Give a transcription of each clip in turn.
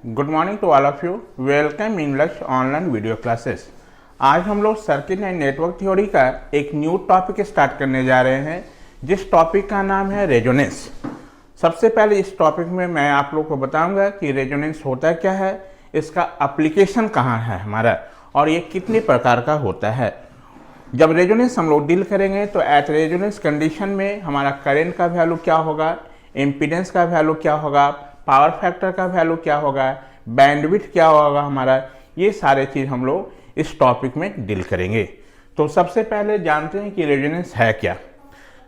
Good morning to all of you. Welcome in Lakshya online video classes. आज हम लोग circuit and network theory का एक न्यू टॉपिक स्टार्ट करने जा रहे हैं, जिस टॉपिक का नाम है रेजोनेंस। सबसे पहले इस टॉपिक में मैं आप लोग को बताऊंगा कि रेजोनेंस होता क्या है, इसका एप्लीकेशन कहाँ है हमारा, और ये कितने प्रकार का होता है। जब रेजोनेंस हम लोग डील करेंगे तो एट रेजोनेंस कंडीशन में हमारा करंट का वैल्यू क्या होगा, इम्पीडेंस का वैल्यू क्या होगा, पावर फैक्टर का वैल्यू क्या होगा, बैंडविड्थ क्या होगा हमारा, ये सारे चीज़ हम लोग इस टॉपिक में डील करेंगे। तो सबसे पहले जानते हैं कि रेजोनेंस है क्या।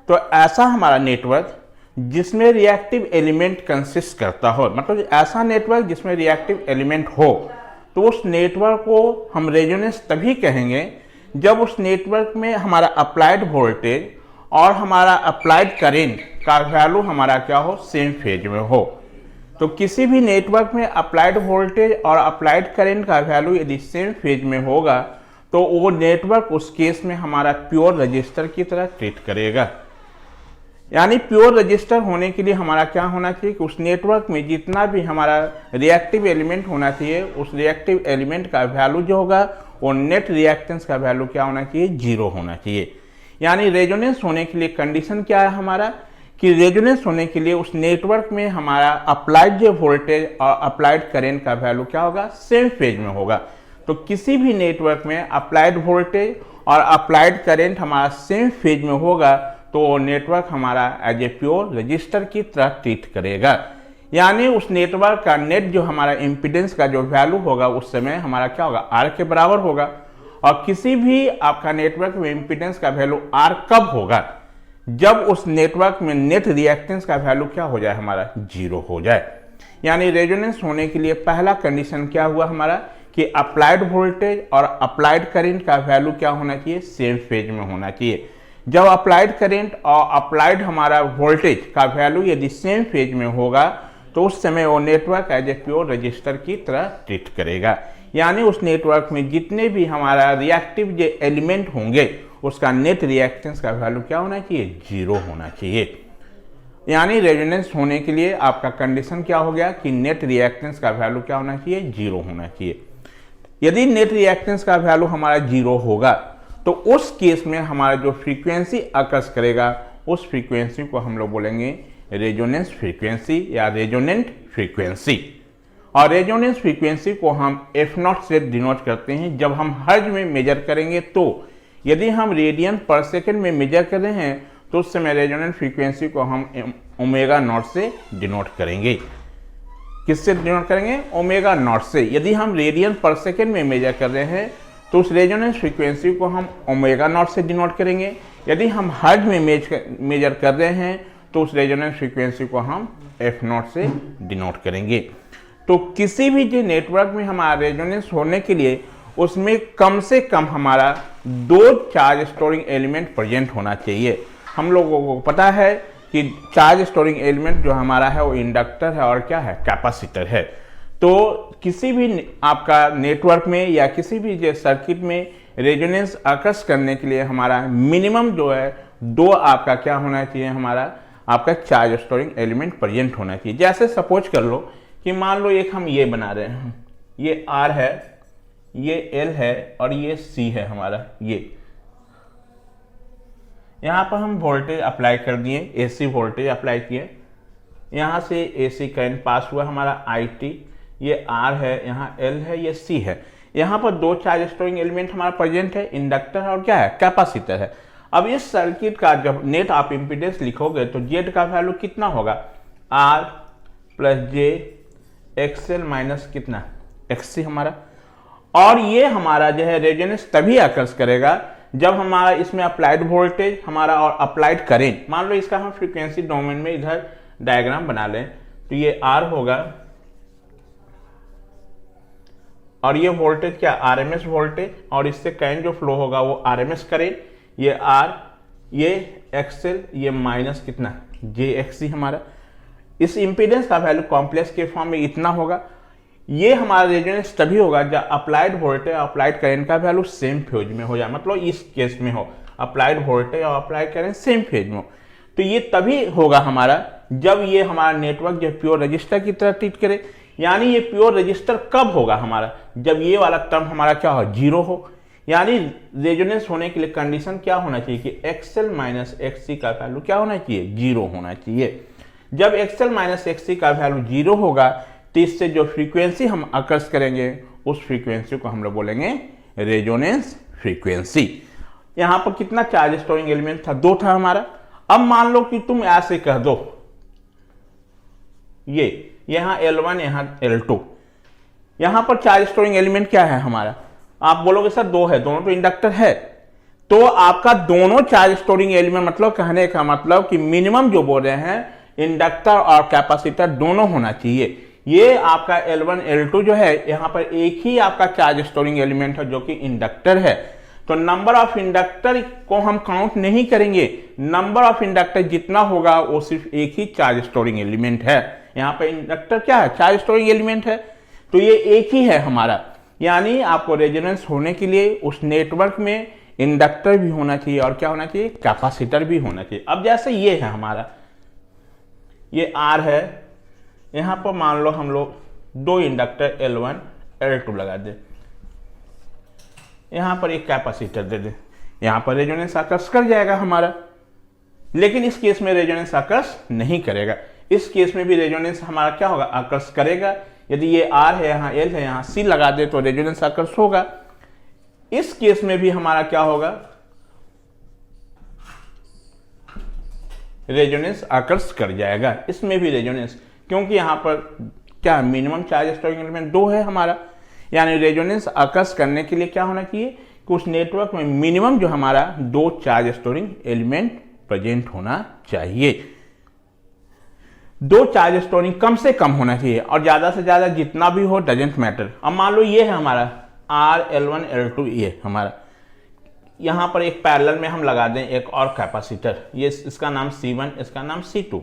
तो ऐसा हमारा नेटवर्क जिसमें रिएक्टिव एलिमेंट कंसिस्ट करता हो, मतलब ऐसा नेटवर्क जिसमें रिएक्टिव एलिमेंट हो, तो उस नेटवर्क को हम रेजोनेंस तभी कहेंगे जब उस नेटवर्क में हमारा अप्लाइड वोल्टेज और हमारा अप्लाइड करेंट का वैल्यू हमारा क्या हो, सेम फेज में हो। तो किसी भी नेटवर्क में अप्लाइड वोल्टेज और अप्लाइड करंट का वैल्यू यदि सेम फेज में होगा तो वो नेटवर्क उस केस में हमारा प्योर रजिस्टर की तरह ट्रीट करेगा। यानी प्योर रजिस्टर होने के लिए हमारा क्या होना चाहिए कि उस नेटवर्क में जितना भी हमारा रिएक्टिव एलिमेंट होना चाहिए, उस रिएक्टिव एलिमेंट का वैल्यू जो होगा वो नेट रिएक्टेंस का वैल्यू क्या होना चाहिए, 0 होना चाहिए। यानी रेजोनेंस होने के लिए कंडीशन क्या है हमारा कि रेजोनेंस होने के लिए उस नेटवर्क में हमारा अप्लाइड जो वोल्टेज और अप्लाइड करंट का वैल्यू क्या होगा, सेम फेज में होगा। तो किसी भी नेटवर्क में अप्लाइड वोल्टेज और अप्लाइड करंट हमारा सेम फेज में होगा तो वो नेटवर्क हमारा एज ए प्योर रजिस्टर की तरह ट्रीट करेगा। यानी उस नेटवर्क का नेट जो हमारा इम्पीडेंस का जो वैल्यू होगा उस समय हमारा क्या होगा, R के बराबर होगा। और किसी भी आपका नेटवर्क में इम्पीडेंस का वैल्यू R कब होगा, जब उस नेटवर्क में नेट रिएक्टेंस का वैल्यू क्या हो जाए, हमारा 0 हो जाए। यानी रेजोनेंस होने के लिए पहला कंडीशन क्या हुआ हमारा कि अप्लाइड वोल्टेज और अप्लाइड करंट का वैल्यू क्या होना चाहिए, सेम फेज में होना चाहिए। जब अप्लाइड करंट और अप्लाइड हमारा वोल्टेज का वैल्यू यदि सेम फेज में होगा तो उस समय वो network as a pure resistor की तरह ट्रीट करेगा। यानी उस नेटवर्क में जितने भी हमारा रिएक्टिव जो एलिमेंट होंगे उसका नेट रिएक्टेंस का वैल्यू क्या होना चाहिए, 0 होना चाहिए। यानी रेजोनेंस होने के लिए आपका कंडीशन क्या हो गया कि नेट रिएक्टेंस का वैल्यू क्या होना चाहिए, 0 होना चाहिए। यदि नेट रिएक्टेंस का वैल्यू हमारा 0 होगा तो उस केस में हमारा जो फ्रीक्वेंसी अकर्स करेगा उस फ्रीक्वेंसी को हम लोग बोलेंगे रेजोनेंस फ्रीक्वेंसी या रेजोनेंट फ्रीक्वेंसी। और रेजोनेंस फ्रीक्वेंसी को हम F0 से डिनोट करते हैं। जब हम हर्ट्ज में मेजर करेंगे तो यदि हम रेडियन पर सेकंड में मेजर कर रहे हैं तो उस समय रेजोनेंट फ्रीक्वेंसी को हम ओमेगा नॉट से डिनोट करेंगे। किससे डिनोट करेंगे, ओमेगा नॉट से। यदि हम रेडियन पर सेकंड में मेजर कर रहे हैं तो उस रेजोनेंस फ्रीक्वेंसी को हम ओमेगा नॉट से डिनोट करेंगे। यदि हम हर्ट्ज में मेजर कर रहे हैं तो उस रेजोनेंस फ्रीक्वेंसी को हम F0 से डिनोट करेंगे। तो किसी भी जो नेटवर्क में हमारा रेजोनेंस होने के लिए उसमें कम से कम हमारा 2 चार्ज स्टोरिंग एलिमेंट प्रेजेंट होना चाहिए। हम लोगों को पता है कि चार्ज स्टोरिंग एलिमेंट जो हमारा है वो इंडक्टर है और क्या है, कैपेसिटर है। तो किसी भी आपका नेटवर्क में या किसी भी जो सर्किट में रेजोनेंस अकर्स करने के लिए हमारा मिनिमम जो है 2 आपका क्या होना चाहिए, हमारा आपका चार्ज स्टोरिंग एलिमेंट प्रेजेंट होना चाहिए। जैसे सपोज कर लो कि मान लो एक हम ये बना रहे हैं, ये R है, ये L है और ये C है हमारा। ये यहां पर हम वोल्टेज अप्लाई कर दिए, AC वोल्टेज अप्लाई किए, यहां से AC करंट पास हुआ हमारा IT, ये R है, यहाँ L है, ये C है। यहाँ पर 2 चार्ज स्टोरिंग एलिमेंट हमारा प्रेजेंट है, इंडक्टर और क्या है, कैपेसिटर है। अब इस सर्किट का जब नेट आप इम्पीडेंस लिखोगे तो Z का वैल्यू कितना होगा, R plus J XL minus कितना, XC हमारा। और ये हमारा जो है रेजोनेंस तभी अकर्स करेगा जब हमारा इसमें अप्लाइड वोल्टेज हमारा और अप्लाइड करेंट, मान लो इसका हम फ्रीक्वेंसी डोमेन में इधर डायग्राम बना लें तो ये R होगा और ये वोल्टेज क्या, RMS वोल्टेज, और इससे करंट जो फ्लो होगा वो RMS करेंट, ये R, ये XL, ये माइनस कितना JXC हमारा। इस इम्पीडेंस का वैल्यू कॉम्प्लेक्स के फॉर्म में इतना होगा। ये हमारा रेजोनेंस तभी होगा जब अप्लाइड वोल्टेज और अप्लाइड करंट का वैल्यू सेम फेज में हो जाए, मतलब इस केस में हो अप्लाइड वोल्टेज और अप्लाइड करंट सेम फेज में हो। तो ये तभी होगा हमारा जब ये हमारा नेटवर्क जो प्योर रजिस्टर की तरह ट्रीट करे। यानी ये प्योर रजिस्टर कब होगा हमारा, जब ये वाला टर्म हमारा क्या हो, जीरो हो। यानी रेजोनेंस होने के लिए कंडीशन क्या होना चाहिए कि एक्सएल माइनस एक्ससी का वैल्यू क्या होना चाहिए, जीरो होना चाहिए। जब एक्सएल माइनस एक्ससी का वैल्यू जीरो होगा तो इससे जो फ्रीक्वेंसी हम अकर्स करेंगे उस फ्रीक्वेंसी को हम लोग बोलेंगे रेजोनेंस फ्रीक्वेंसी। यहां पर कितना चार्ज स्टोरिंग एलिमेंट था, दो था हमारा। अब मान लो कि तुम ऐसे कह दो ये यहां L1 यहां L2, यहां पर चार्ज स्टोरिंग एलिमेंट क्या है हमारा, आप बोलोगे सर दो है, दोनों तो इंडक्टर है। तो आपका दोनों चार्ज स्टोरिंग एलिमेंट मतलब कहने का मतलब कि मिनिमम जो बोल रहे हैं इंडक्टर और कैपेसिटर दोनों होना चाहिए। ये आपका L1 L2 जो है यहां पर एक ही आपका चार्ज स्टोरिंग एलिमेंट है जो कि इंडक्टर है। तो नंबर ऑफ इंडक्टर को हम काउंट नहीं करेंगे, नंबर ऑफ इंडक्टर जितना होगा वो सिर्फ एक ही चार्ज स्टोरिंग एलिमेंट है। यहां पर इंडक्टर क्या है, चार्ज स्टोरिंग एलिमेंट है, तो ये एक ही है हमारा। यानी आपको रेजोनेंस होने के लिए उस नेटवर्क में इंडक्टर भी होना चाहिए और क्या होना चाहिए, कैपेसिटर भी होना चाहिए। अब जैसे ये है हमारा, ये R है, यहां पर मान लो हम लोग दो इंडक्टर L1 L2 लगा दे, यहां पर एक कैपेसिटर दे दे, यहां पर रेजोनेंस अकर्स कर जाएगा हमारा। लेकिन इस केस में रेजोनेंस अकर्स नहीं करेगा, इस केस में भी रेजोनेंस हमारा क्या होगा, अकर्स करेगा। यदि ये R है, यहाँ L है, यहाँ C लगा दे तो रेजोनेंस अकर्स होगा। इस केस में भी हमारा क्या होगा, रेजोनेंस अकर्स कर जाएगा, इसमें भी रेजोनेंस, क्योंकि यहां पर क्या मिनिमम चार्ज स्टोरिंग एलिमेंट दो है हमारा। यानी रेजोनेंस अकर्स करने के लिए क्या होना चाहिए कि उस नेटवर्क में मिनिमम जो हमारा दो चार्ज स्टोरिंग एलिमेंट प्रेजेंट होना चाहिए। दो चार्ज स्टोरिंग कम से कम होना चाहिए और ज्यादा से ज्यादा जितना भी हो डजेंट मैटर। अब मान लो ये है हमारा R L1 L2, ये हमारा, यहां पर एक पैरेलल में हम लगा दें एक और कैपेसिटर, ये इसका नाम C1, इसका नाम C2।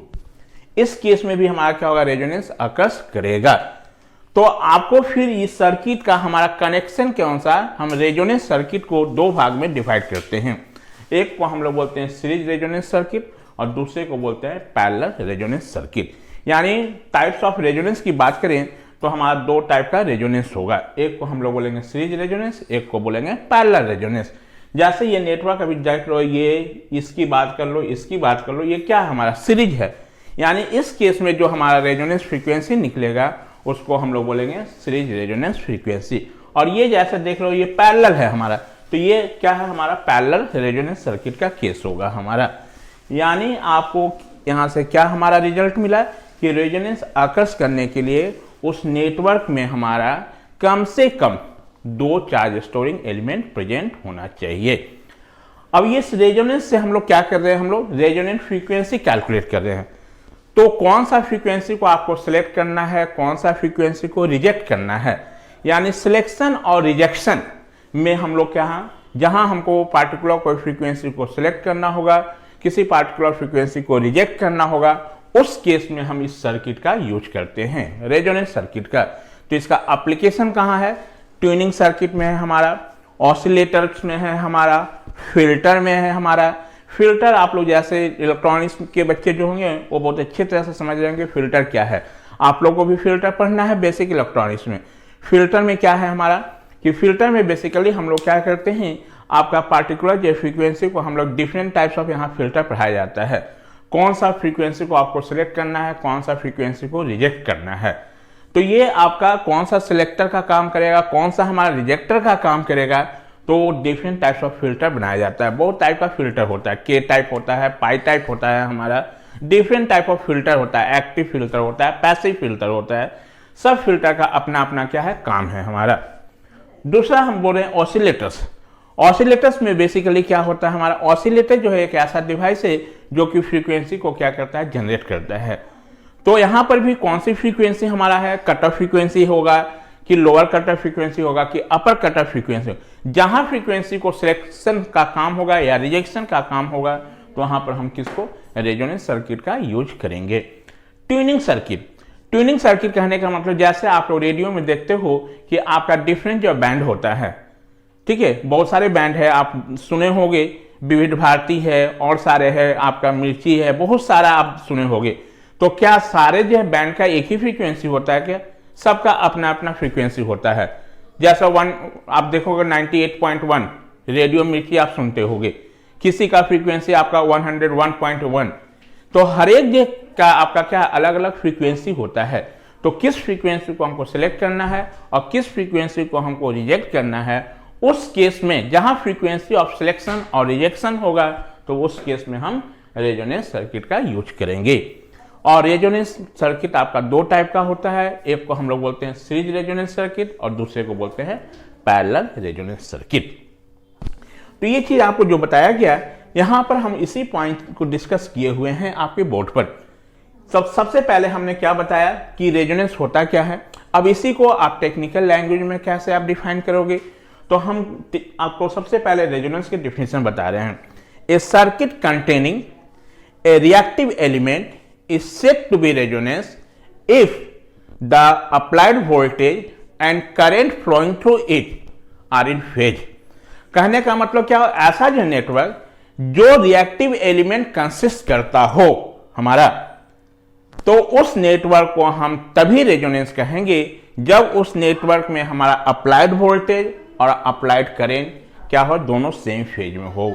इस केस में भी हमारा क्या होगा, रेजोनेंस अकर्स करेगा। तो आपको फिर इस सर्किट का हमारा कनेक्शन के अनुसार हम रेजोनेंस सर्किट को दो भाग में डिवाइड करते हैं। एक को हम लोग बोलते हैं सीरीज रेजोनेंस सर्किट और दूसरे को बोलते हैं पैरेलल रेजोनेंस सर्किट। यानी टाइप्स ऑफ रेजोनेंस की बात करें तो हमारा दो टाइप का रेजोनेंस होगा, एक को हम लोग बोलेंगे सीरीज रेजोनेंस, एक को बोलेंगे पैरेलल रेजोनेंस। जैसे ये नेटवर्क अभी देख लो, ये इसकी बात कर लो, इसकी बात कर लो, ये क्या है हमारा, सीरीज है। यानी इस केस में जो हमारा रेजोनेंस फ्रीक्वेंसी निकलेगा उसको हम लोग बोलेंगे सीरीज रेजोनेंस फ्रीक्वेंसी। और ये जैसे देख लो ये पैरेलल है हमारा, तो ये क्या है हमारा पैरेलल रेजोनेंस सर्किट का केस होगा हमारा। यानी आपको यहां से क्या हमारा रिजल्ट मिला कि रेजोनेंस अकर्स करने के लिए उस नेटवर्क में हमारा कम से कम दो चार्ज स्टोरिंग एलिमेंट प्रेजेंट होना चाहिए। अब ये रेजोनेंस से हम लोग क्या कर रहे हैं, हम लोग रेजोनेंट फ्रीक्वेंसी कैलकुलेट कर रहे हैं। तो कौन सा फ्रीक्वेंसी को आपको सिलेक्ट करना है, कौन सा फ्रीक्वेंसी को रिजेक्ट करना है, यानी सिलेक्शन और रिजेक्शन में हम लोग क्या, जहां हमको पार्टिकुलर कोई फ्रीक्वेंसी को सिलेक्ट करना होगा, किसी पार्टिकुलर फ्रीक्वेंसी को रिजेक्ट करना होगा, उस केस में हम इस सर्किट का यूज करते हैं, रेजोनेंस सर्किट का। तो इसका एप्लीकेशन कहाँ है, ट्यूनिंग सर्किट में है हमारा, ऑसिलेटर्स में है हमारा, फिल्टर में है हमारा। फिल्टर आप लोग जैसे इलेक्ट्रॉनिक्स के बच्चे जो होंगे वो बहुत अच्छे तरह से समझ रहे होंगे फिल्टर क्या है। आप लोगों को भी फिल्टर पढ़ना है बेसिक इलेक्ट्रॉनिक्स में। फिल्टर में क्या है हमारा कि फिल्टर में बेसिकली हम लोग क्या करते हैं, आपका पार्टिकुलर जो फ्रीक्वेंसी को हम लोग डिफरेंट टाइप्स ऑफ यहाँ फिल्टर पढ़ाया जाता है। कौन सा फ्रीक्वेंसी को आपको सिलेक्ट करना है, कौन सा फ्रीक्वेंसी को रिजेक्ट करना है। तो ये आपका कौन सा सिलेक्टर का काम करेगा, कौन सा हमारा रिजेक्टर का काम करेगा, तो डिफरेंट टाइप्स ऑफ फिल्टर बनाया जाता है। बहुत टाइप का फिल्टर होता है, के टाइप होता है, पाई टाइप होता है हमारा, डिफरेंट टाइप ऑफ फिल्टर होता है, एक्टिव फिल्टर होता है, पैसिव फिल्टर होता है। सब फिल्टर का अपना अपना क्या है काम है हमारा। दूसरा हम बोल रहे हैं ऑसिलेटर्स। ऑसिलेटर्स में बेसिकली क्या होता है हमारा, ऑसिलेटर जो है एक ऐसा डिवाइस है जो कि फ्रीक्वेंसी को क्या करता है, जनरेट करता है। तो यहां पर भी कौन सी फ्रीक्वेंसी हमारा है, कट ऑफ फ्रीक्वेंसी होगा कि लोअर कट ऑफ फ्रीक्वेंसी होगा कि अपर कट ऑफ फ्रीक्वेंसी। जहां फ्रीक्वेंसी को सिलेक्शन का काम होगा या रिजेक्शन का काम होगा तो वहां पर हम किसको, रेजोनेंस सर्किट का यूज करेंगे। ट्यूनिंग सर्किट, ट्यूनिंग सर्किट कहने का मतलब जैसे आप लोग रेडियो में देखते हो कि आपका डिफरेंट जो बैंड होता है, ठीक है, बहुत सारे बैंड है, आप सुने होंगे, विविध भारती है और सारे है, आपका मिर्ची है, बहुत सारा आप सुने होंगे। तो क्या सारे जो है बैंड का एक ही फ्रीक्वेंसी होता है क्या, सबका अपना अपना फ्रीक्वेंसी होता है। जैसा आप देखोगे 98.1 रेडियो मिर्ची आप सुनते होगे, किसी का फ्रीक्वेंसी आपका 101.1, तो हर एक का आपका क्या अलग अलग फ्रीक्वेंसी होता है। तो किस फ्रीक्वेंसी को हमको सिलेक्ट करना है और किस फ्रीक्वेंसी को हमको रिजेक्ट करना है, उस केस में जहां फ्रीक्वेंसी ऑफ सिलेक्शन और रिजेक्शन होगा तो उस केस में हम रेजोनेंस सर्किट का यूज करेंगे। और रेजोनेंस सर्किट आपका दो टाइप का होता है, एक को हम लोग बोलते हैं सीरीज रेजोनेंस सर्किट और दूसरे को बोलते हैं पैरेलल रेजोनेंस सर्किट। तो ये चीज आपको जो बताया गया, यहां पर हम इसी पॉइंट को डिस्कस किए हुए हैं आपके बोर्ड पर। सबसे पहले हमने क्या बताया कि रेजोनेंस होता क्या है। अब इसी को आप टेक्निकल लैंग्वेज में कैसे आप डिफाइन करोगे, तो हम आपको सबसे पहले रेजोनेंस की डिफिनेशन बता रहे हैं। A circuit containing a reactive element is said to be resonance if the applied voltage and current flowing through it are in phase। कहने का मतलब क्या हो, ऐसा जो नेटवर्क जो रिएक्टिव एलिमेंट कंसिस्ट करता हो हमारा, तो उस नेटवर्क को हम तभी रेजोनेंस कहेंगे जब उस नेटवर्क में हमारा अप्लाइड वोल्टेज और अप्लाइड करेंट क्या हो, दोनों सेम फेज में हो।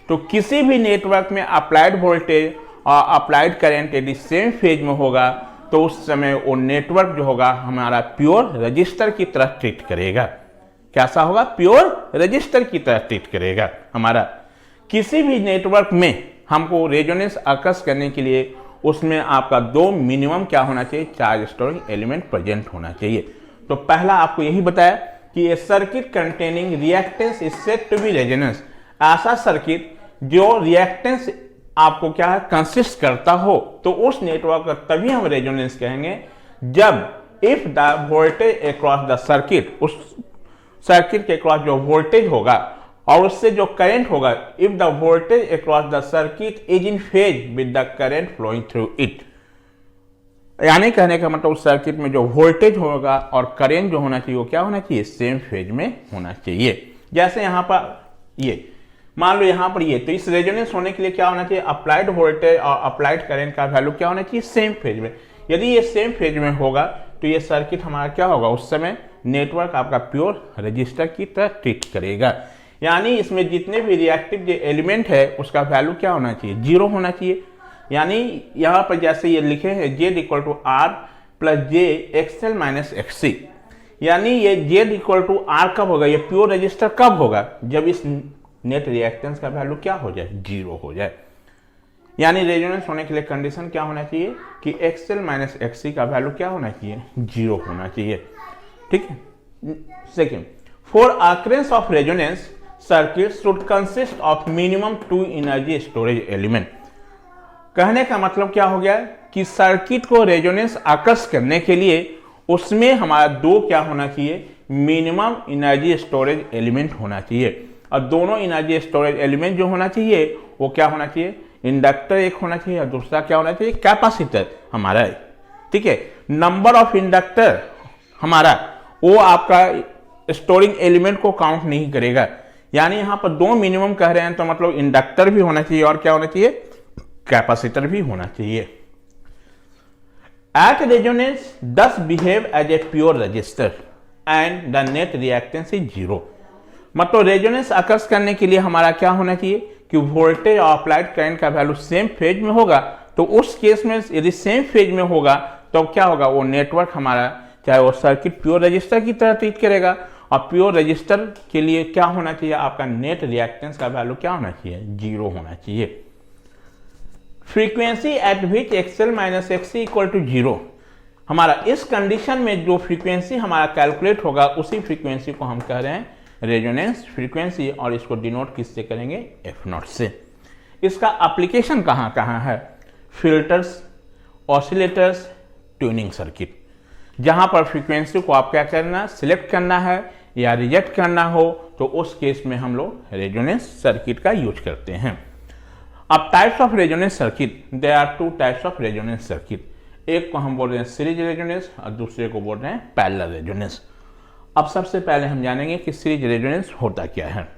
तो किसी भी नेटवर्क में अप्लाइड वोल्टेज और अप्लाइड करंट यदि सेम फेज में होगा तो उस समय वो नेटवर्क जो होगा हमारा प्योर रजिस्टर की तरह ट्रीट करेगा। कैसा होगा, प्योर रजिस्टर की तरह ट्रीट करेगा हमारा। किसी भी नेटवर्क में हमको रेजोनेंस अकस करने के लिए उसमें आपका दो मिनिमम क्या होना चाहिए, चार्ज स्टोरिंग एलिमेंट प्रेजेंट होना चाहिए। तो पहला आपको यही बताया कि a circuit containing reactance is said to be resonance. ऐसा सर्किट जो रिएक्टेंस आपको क्या है कंसिस्ट करता हो, तो उस नेटवर्क का तभी हम रेजोनेंस कहेंगे जब if the voltage across the circuit, उस सर्किट के क्रॉस जो वोल्टेज होगा और उससे जो करंट होगा, if the voltage across the circuit is in phase with the current flowing through it. यानी कहने का मतलब उस सर्किट में जो वोल्टेज होगा और करंट जो होना चाहिए वो क्या होना चाहिए, सेम फेज में होना चाहिए। जैसे यहां पर ये मान लो यहां पर ये, तो इस रेजोनेंस होने के लिए क्या होना चाहिए, अप्लाइड वोल्टेज और अप्लाइड करंट का वैल्यू क्या होना चाहिए, सेम फेज में। यदि ये सेम फेज में होगा तो ये सर्किट हमारा क्या होगा, उस समय नेटवर्क आपका प्योर रजिस्टर की तरह ट्रीट करेगा। यानी इसमें जितने भी रिएक्टिव जो एलिमेंट है उसका वैल्यू क्या होना चाहिए, जीरो होना चाहिए। यानी यहां पर जैसे ये लिखे हैं Z equal to R plus J X L minus X C, यानी ये जेड इक्वल टू आर कब होगा, ये प्योर रजिस्टर कब होगा, जब इस नेट रिएक्टेंस का वैल्यू क्या हो जाए, जीरो हो जाए। यानी रेजोनेंस होने के लिए कंडीशन क्या होना चाहिए कि एक्सएल माइनस एक्ससी का वैल्यू क्या होना चाहिए, जीरो होना चाहिए। ठीक है। Second, for occurrence of resonance circuit should consist of minimum 2 energy storage element. कहने का मतलब क्या हो गया कि सर्किट को रेजोनेंस आकर्ष करने के लिए उसमें हमारा दो क्या होना चाहिए, मिनिमम एनर्जी स्टोरेज एलिमेंट होना चाहिए। और दोनों एनर्जी स्टोरेज एलिमेंट जो होना चाहिए वो क्या होना चाहिए, इंडक्टर एक होना चाहिए और दूसरा क्या होना चाहिए, कैपेसिटर हमारा। ठीक है। नंबर ऑफ इंडक्टर हमारा वो आपका स्टोरिंग एलिमेंट को काउंट नहीं करेगा। यानी यहां पर दो मिनिमम कह रहे हैं तो मतलब इंडक्टर भी होना चाहिए और क्या होना चाहिए, कैपेसिटर भी होना चाहिए। At resonance thus behave as a pure resistor and the net reactance is zero। मतलब रेजोनेंस आकर्ष करने के लिए हमारा क्या होना चाहिए कि वोल्टेज और अप्लाइड करंट का वैल्यू सेम फेज में होगा। तो उस केस में यदि सेम फेज में होगा तो क्या होगा, वो नेटवर्क हमारा चाहे वो सर्किट प्योर रजिस्टर की तरह ट्रीट करेगा। और प्योर रजिस्टर के लिए क्या होना चाहिए, आपका नेट रिएक्टेंस का वैल्यू क्या होना चाहिए, जीरो होना चाहिए। Frequency at which X L minus X C equal to zero, हमारा इस कंडीशन में जो फ्रीक्वेंसी हमारा कैलकुलेट होगा उसी फ्रीक्वेंसी को हम कह रहे हैं रेजोनेंस फ्रीक्वेंसी, और इसको डिनोट किससे करेंगे, एफ नॉट से। इसका एप्लीकेशन कहाँ कहाँ है, फिल्टर्स, ऑसिलेटर्स, ट्यूनिंग सर्किट। जहां पर फ्रीक्वेंसी को आप क्या करना, सिलेक्ट करना है या रिजेक्ट करना हो तो उस केस में हम लोग रेजोनेंस सर्किट का यूज करते हैं। अब types of resonance circuit, there are 2 types of resonance circuit. एक को हम बोल रहे हैं सीरीज रेजोनेंस और दूसरे को बोल रहे हैं पैरेलल रेजोनेंस। अब सबसे पहले हम जानेंगे कि सीरीज रेजोनेंस होता क्या है।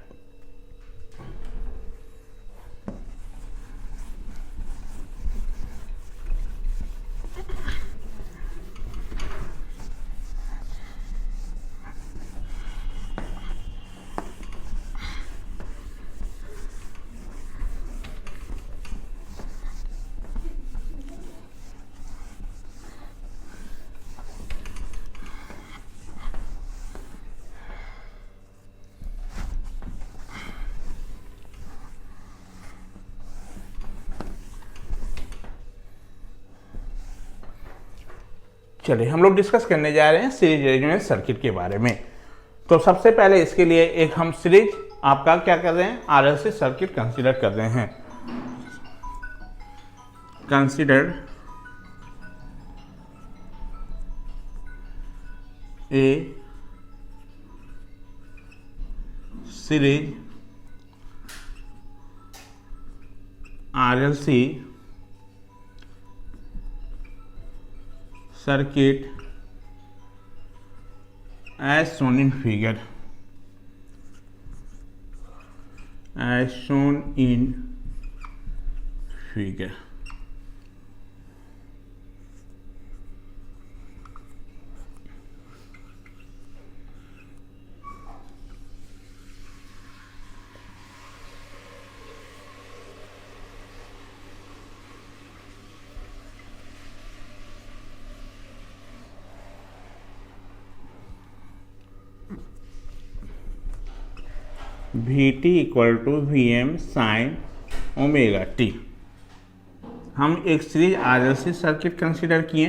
चलिए हम लोग डिस्कस करने जा रहे हैं सीरीज रेजोनेंस सर्किट के बारे में। तो सबसे पहले इसके लिए एक हम सीरीज आपका क्या कर रहे हैं, आरएलसी सर्किट कंसीडर कर रहे हैं। Consider a series RLC circuit as shown in figure, as shown in figure। V T equal to V M sine omega T. हम एक सीरीज आरएलसी सर्किट कंसीडर किए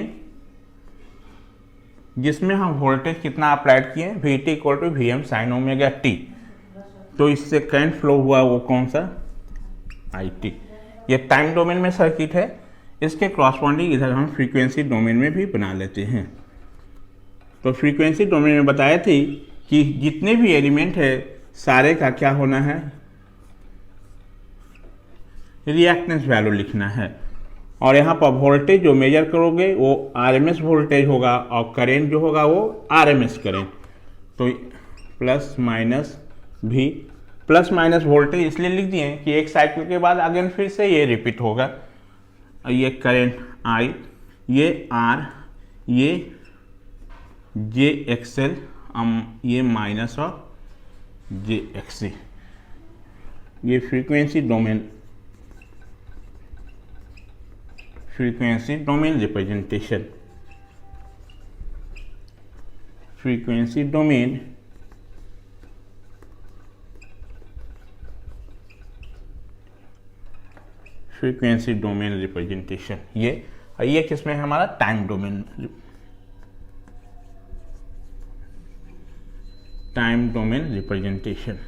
जिसमें हम वोल्टेज कितना अप्लाइड किए, V T equal to V M sine omega T. तो इससे current flow हुआ वो कौन सा, आई टी। ये टाइम डोमेन में सर्किट है, इसके क्रॉसपॉन्डिंग इधर हम फ्रीक्वेंसी डोमेन में भी बना लेते हैं। तो फ्रीक्वेंसी डोमेन में बताया थी कि जितने भी एलिमेंट है सारे का क्या होना है, रिएक्टेंस वैल्यू लिखना है। और यहाँ पर वोल्टेज जो मेजर करोगे वो आरएमएस वोल्टेज होगा और करंट जो होगा वो आरएमएस करंट। तो प्लस माइनस भी, प्लस माइनस वोल्टेज इसलिए लिख दिए कि एक साइकिल के बाद अगेन फिर से ये रिपीट होगा। ये करंट आई, ये आर, ये जे एक्सएल, ये माइनस और जे एक्सी। ये frequency domain representation, frequency domain representation. ये किसमें है हमारा, टाइम डोमेन रिप्रेजेंटेशन।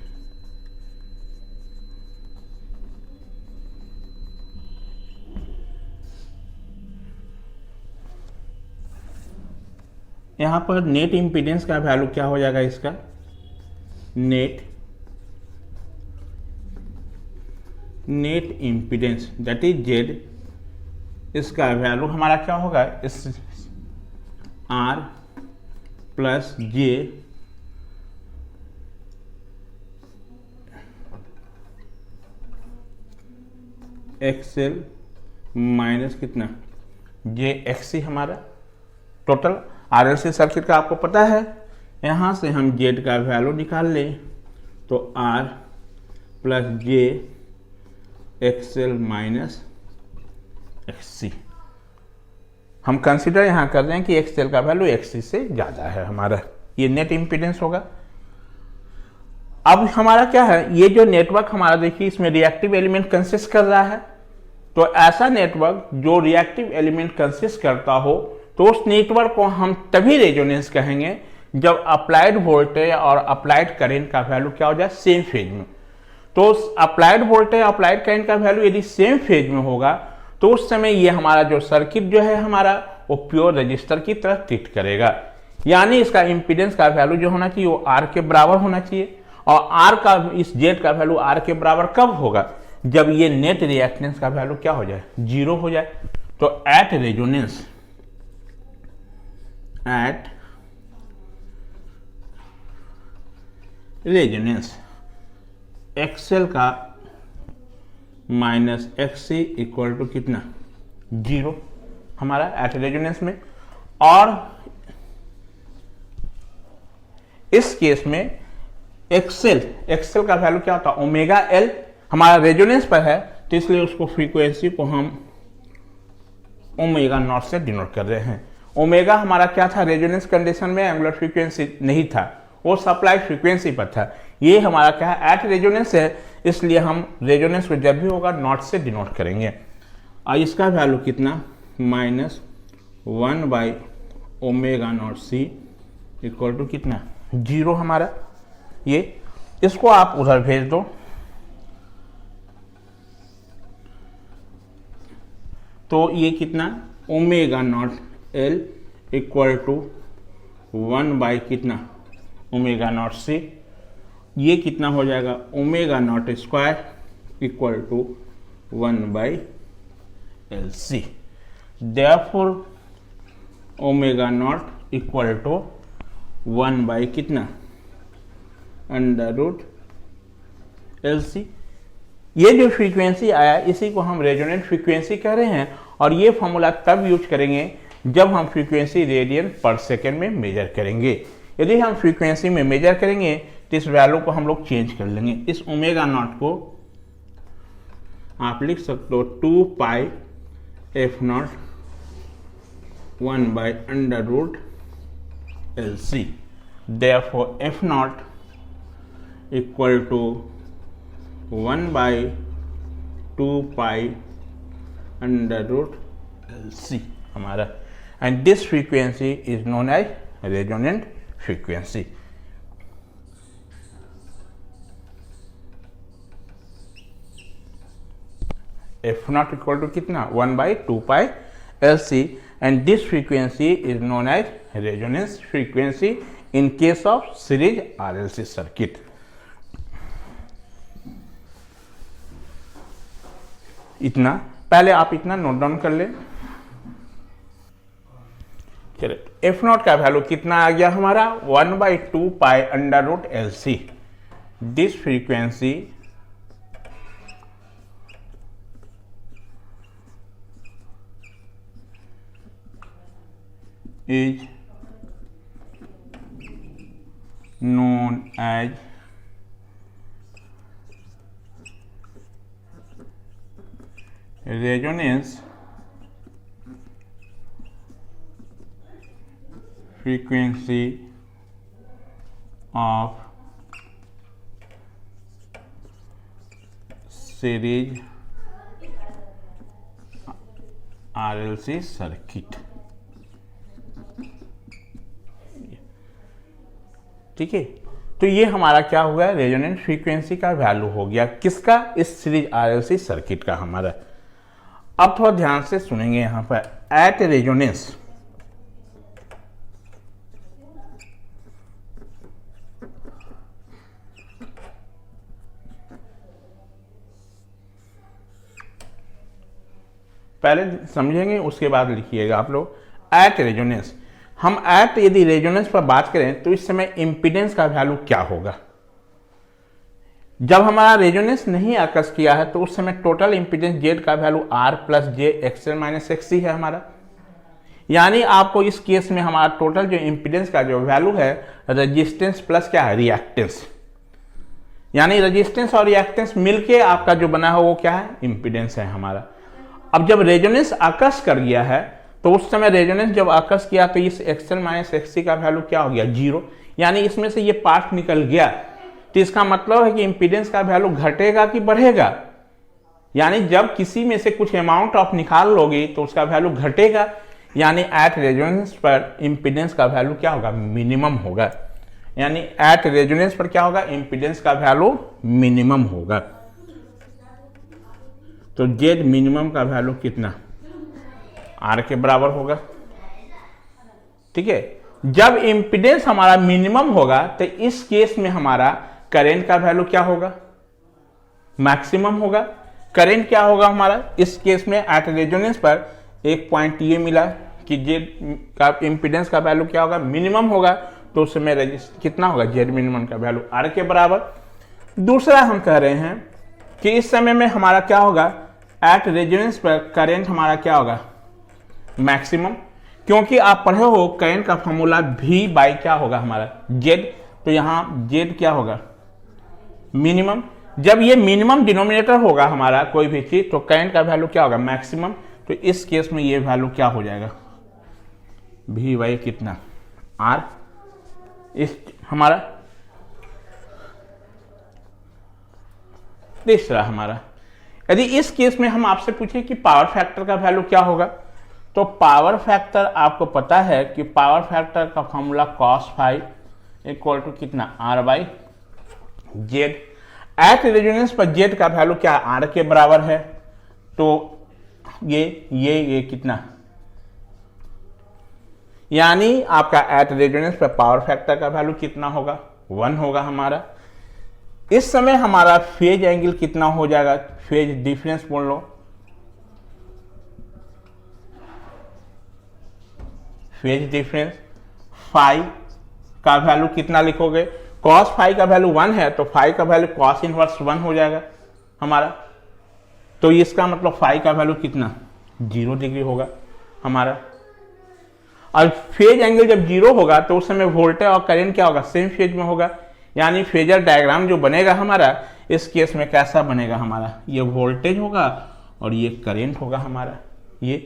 यहां पर नेट इम्पीडेंस का वैल्यू क्या हो जाएगा, इसका net impedance that is Z. इसका वैल्यू हमारा क्या होगा, इस R plus J X L minus कितना, जे एक्सी। हमारा टोटल आरएलसी सर्किट का आपको पता है, यहाँ से हम जेड का वैल्यू निकाल लें तो R plus J X L minus X C. हम कंसीडर यहाँ कर रहे हैं कि एक्सएल का वैल्यू एक्सी से ज़्यादा है हमारा, ये नेट इम्पीडेंस होगा। अब हमारा क्या है, ये जो नेटवर्क हमारा देखिए इसमें रिएक्टिव एलिमेंट कंसिस्ट कर रहा है। तो ऐसा नेटवर्क जो रिएक्टिव एलिमेंट कंसिस्ट करता हो तो उस नेटवर्क को हम तभी रेजोनेंस कहेंगे जब अप्लाइड वोल्टेज और अप्लाइड करंट का वैल्यू क्या हो जाए, सेम फेज में। तो उस अप्लाइड वोल्टेज अप्लाइड करंट का वैल्यू यदि सेम फेज में होगा तो उस समय ये हमारा जो सर्किट जो है हमारा वो प्योर रजिस्टर की तरह ट्रीट करेगा। यानी इसका इम्पीडेंस का वैल्यू जो होना चाहिए वो आर के बराबर होना चाहिए। और आर का, इस जेड का वैल्यू आर के बराबर कब होगा, जब ये नेट रिएक्टेंस का वैल्यू क्या हो जाए, जीरो हो जाए। तो एट रेजोनेंस एक्सएल का माइनस एक्सी इक्वल टू कितना, जीरो हमारा एट रेजोनेंस में। और इस केस में एक्सएल का वैल्यू क्या होता है, ओमेगा एल। हमारा रेजोनेंस पर है तो इसलिए उसको फ्रीक्वेंसी को हम ओमेगा नॉट से डिनोट कर रहे हैं। ओमेगा हमारा क्या था, रेजोनेंस कंडीशन में एंगुलर फ्रीक्वेंसी नहीं था, वो सप्लाई फ्रीक्वेंसी पर था। ये हमारा क्या है, एट रेजोनेंस है, इसलिए हम रेजोनेंस को जब भी होगा नॉट से डिनोट करेंगे। और इसका वैल्यू कितना, -1/√LC omega naught C equal to कितना, 0 हमारा। ये इसको आप उधर भेज दो, तो ये कितना, omega naught L equal to 1 by कितना, ओमेगा नॉट सी। ये कितना हो जाएगा, omega naught square equal to 1 by L C. Therefore omega naught equal to 1 by कितना, अंडर रूट एल सी। ये जो फ्रीक्वेंसी आया इसी को हम रेजोनेंट फ्रीक्वेंसी कह रहे हैं, और ये फॉर्मूला तब यूज करेंगे जब हम फ्रीक्वेंसी रेडियन पर सेकेंड में मेजर करेंगे। यदि हम फ्रीक्वेंसी में मेजर करेंगे तो इस वैल्यू को हम लोग चेंज कर लेंगे। इस ओमेगा नॉट को आप लिख सकते हो 2 pi F naught 1 by under root L C. Therefore F naught equal to 1 by 2 pi under root L C हमारा, and this frequency is known as resonant frequency. F naught equal to कितना, 1 by 2 pi L C, and this frequency is known as resonance frequency in case of series RLC circuit. इतना पहले आप इतना note down कर ले। चलिए, F not का value कितना आ गया हमारा, 1 by 2 pi under root L C. This frequency is known as resonance frequency of series RLC circuit। ठीक है, तो ये हमारा क्या हो गया, रेजोनेंट फ्रीक्वेंसी का वैल्यू हो गया किसका, इस सीरीज आरएलसी सर्किट का हमारा। अब थोड़ा ध्यान से सुनेंगे यहां पर, एट रेजोनेंस पहले समझेंगे उसके बाद लिखिएगा आप लोग। एट रेजोनेंस, हम एट यदि रेजोनेंस पर बात करें तो इस समय इंपीडेंस का वैल्यू क्या होगा। जब हमारा रेजोनेंस नहीं आकर्ष किया है तो उस समय टोटल इंपीडेंस जेड का value R plus J X L minus X C है हमारा। यानी आपको इस केस में हमारा टोटल जो इंपीडेंस का जो वैल्यू है, रेजिस्टेंस प्लस क्या है, रिएक्टेंस, यानी रेजिस्टेंस और रिएक्टेंस मिलके आपका जो बना है वो क्या है, इंपीडेंस है हमारा। अब जब रेजोनेंस आकर्ष कर गया है तो उस समय रेजोनेंस जब आकर्ष किया तो इस एक्सएल माइनस एक्ससी का वैल्यू क्या हो गया, 0, यानी इसमें से ये पार्ट निकल गया। तो इसका मतलब है कि इंपीडेंस का वैल्यू घटेगा कि बढ़ेगा, यानी जब किसी में से कुछ अमाउंट ऑफ निकाल लोगे तो उसका वैल्यू घटेगा, यानी एट रेजोनेंस पर इंपीडेंस का वैल्यू क्या होगा, मिनिमम होगा। यानी एट रेजोनेंस पर क्या होगा, इंपीडेंस का वैल्यू मिनिमम होगा। तो जेड मिनिमम का वैल्यू कितना, आर के बराबर होगा। ठीक है, जब इंपीडेंस हमारा मिनिमम होगा तो इस केस में हमारा करंट का वैल्यू क्या होगा, मैक्सिमम होगा। करंट क्या होगा हमारा इस केस में एट रेजोनेंस पर, एक पॉइंट ये मिला कि जेड का इंपीडेंस का वैल्यू क्या होगा, मिनिमम होगा, तो उस समय कितना होगा, जेड मिनिमम का वैल्यू आर के बराबर। दूसरा हम कह रहे हैं कि इस समय में हमारा क्या होगा, एट रेजोनेंस पर करंट हमारा क्या होगा, मैक्सिमम, क्योंकि आप पढ़े हो करंट का फॉर्मूला V बाई क्या होगा हमारा, जेड। तो यहां जेड क्या होगा, मिनिमम। जब ये मिनिमम डिनोमिनेटर होगा हमारा कोई भी चीज तो करंट का वैल्यू क्या होगा, मैक्सिमम। तो इस केस में ये वैल्यू क्या हो जाएगा, V बाई कितना, R। इस हमारा तीसरा हमारा, यदि इस केस में हम आपसे पूछे कि पावर फैक्टर का वैल्यू क्या होगा, तो पावर फैक्टर आपको पता है कि पावर फैक्टर का formula cos phi equal to कितना R by Z. At resonance पर जेड का वैल्यू क्या R के बराबर है, तो ये कितना, यानी आपका एट रेजोनेंस पर पावर फैक्टर का वैल्यू कितना होगा, 1 होगा हमारा। इस समय हमारा फेज एंगल कितना हो जाएगा, फेज डिफरेंस बोल लो, फेज डिफरेंस फाइव का वैल्यू कितना लिखोगे, cos फाइव का वैल्यू 1 है तो फाइव का वैल्यू cos इनवर्स 1 हो जाएगा हमारा। तो इसका मतलब फाइव का वैल्यू कितना 0 डिग्री होगा हमारा। और फेज एंगल जब 0 होगा तो उस समय वोल्टेज और करंट क्या होगा, सेम फेज में होगा। यानी फेजर डायग्राम जो बनेगा हमारा इस केस में कैसा बनेगा हमारा, ये वोल्टेज होगा और ये करंट होगा हमारा ये।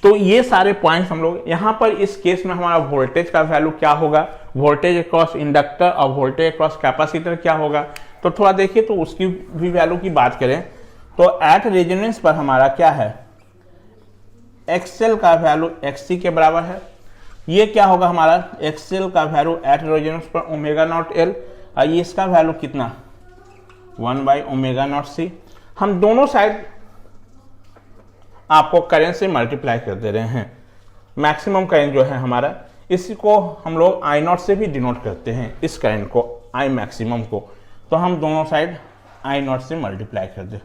तो ये सारे पॉइंट्स हम लोग यहाँ पर इस केस में हमारा वोल्टेज का वैल्यू क्या होगा, वोल्टेज अक्रॉस इंडक्टर और वोल्टेज अक्रॉस कैपेसिटर क्या होगा। तो थोड़ा देखिए, तो उसकी भी वैल्यू की बात करें तो एट रेजोनेंस पर हमारा क्या है, एक्सएल का वैल्यू एक्ससी के बराबर है। ये क्या होगा हमारा, एक्सएल का वैल्यू एट रेजोनेंस पर ओमेगा नॉट एल, और ये इसका वैल्यू कितना 1 बाई ओमेगा नॉट सी। हम दोनों साइड आपको करंट से मल्टीप्लाई कर दे रहे हैं। मैक्सिमम करंट जो है हमारा, इसी को हम लोग आई नॉट से भी डिनोट करते हैं, इस करंट को आई मैक्सिमम को। तो हम दोनों साइड आई नॉट से मल्टीप्लाई कर दे।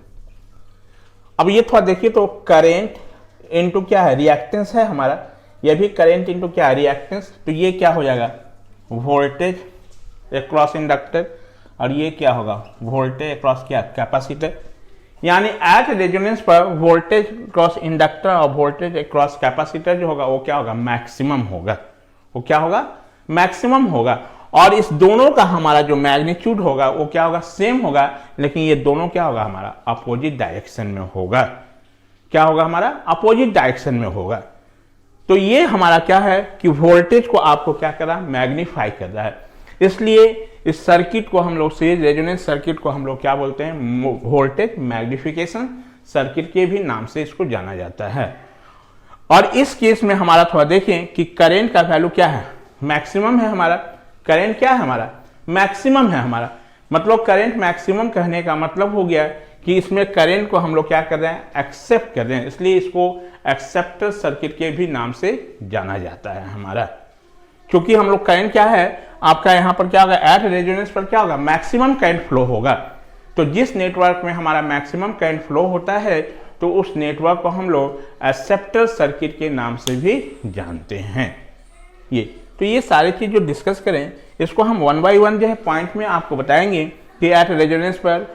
अब ये थोड़ा देखिए, तो करंट इनटू क्या है, रिएक्टेंस है हमारा, ये भी करंट इनटू क्या है, रिएक्टेंस। तो ये क्या हो जाएगा, वोल्टेज अक्रॉस इंडक्टर, और ये क्या होगा, वोल्टेज अक्रॉस क्या, कैपेसिटर। यानी एट रेजोनेंस पर वोल्टेज क्रॉस इंडक्टर और वोल्टेज क्रॉस कैपेसिटर जो होगा वो क्या होगा, मैक्सिमम होगा। वो क्या होगा, मैक्सिमम होगा। और इस दोनों का हमारा जो मैग्नीट्यूड होगा वो क्या होगा, सेम होगा, लेकिन ये दोनों क्या होगा हमारा, अपोजिट डायरेक्शन में होगा। क्या होगा हमारा, अपोजिट डायरेक्शन में होगा। तो ये हमारा क्या है कि वोल्टेज को आपको क्या कर रहा है, मैग्नीफाई कर रहा है। इसलिए इस सर्किट को हम लोग सीरीज रेजोनेंस सर्किट को हम लोग क्या बोलते हैं, वोल्टेज मैग्निफिकेशन सर्किट के भी नाम से इसको जाना जाता है। और इस केस में हमारा थोड़ा देखें कि करंट का वैल्यू क्या है, मैक्सिमम है हमारा। करंट क्या है हमारा, मैक्सिमम है हमारा। मतलब करंट मैक्सिमम कहने का मतलब हो गया कि इसमें करंट को हम लोग क्या कर रहे हैं, एक्सेप्ट कर रहे हैं। इसलिए इसको एक्सेप्टर सर्किट के भी नाम से जाना जाता है हमारा। क्योंकि हम लोग करंट क्या है आपका, यहाँ पर क्या होगा, एट रेजोनेंस पर क्या होगा, मैक्सिमम करंट फ्लो होगा। तो जिस नेटवर्क में हमारा मैक्सिमम करंट फ्लो होता है तो उस नेटवर्क को हम लोग एक्सेप्टर सर्किट के नाम से भी जानते हैं। ये तो ये सारी चीज जो डिस्कस करें इसको हम 1 बाई 1 जो है पॉइंट में आपको बताएंगे कि एट रेजोनेंस पर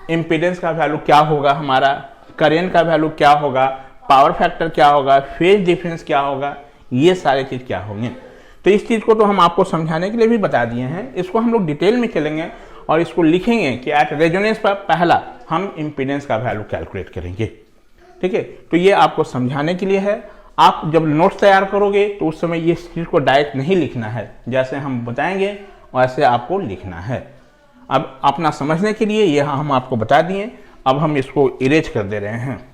इम्पीडेंस का वैल्यू क्या होगा हमारा, करंट का वैल्यू क्या होगा, पावर फैक्टर क्या होगा, फेज डिफरेंस क्या होगा, ये सारे चीज क्या होंगे। तो इस चीज को तो हम आपको समझाने के लिए भी बता दिए हैं। इसको हम लोग डिटेल में चलेंगे और इसको लिखेंगे कि एट रेजोनेंस पर पहला हम इम्पीडेंस का वैल्यू कैलकुलेट करेंगे। ठीक है, तो ये आपको समझाने के लिए है। आप जब नोट्स तैयार करोगे तो उस समय ये चीज को डायरेक्ट नहीं लिखना है, जैसे हम बताएंगे वैसे आपको लिखना है। अब अपना समझने के लिए ये हम आपको बता दिए, अब हम इसको इरेज कर दे रहे हैं।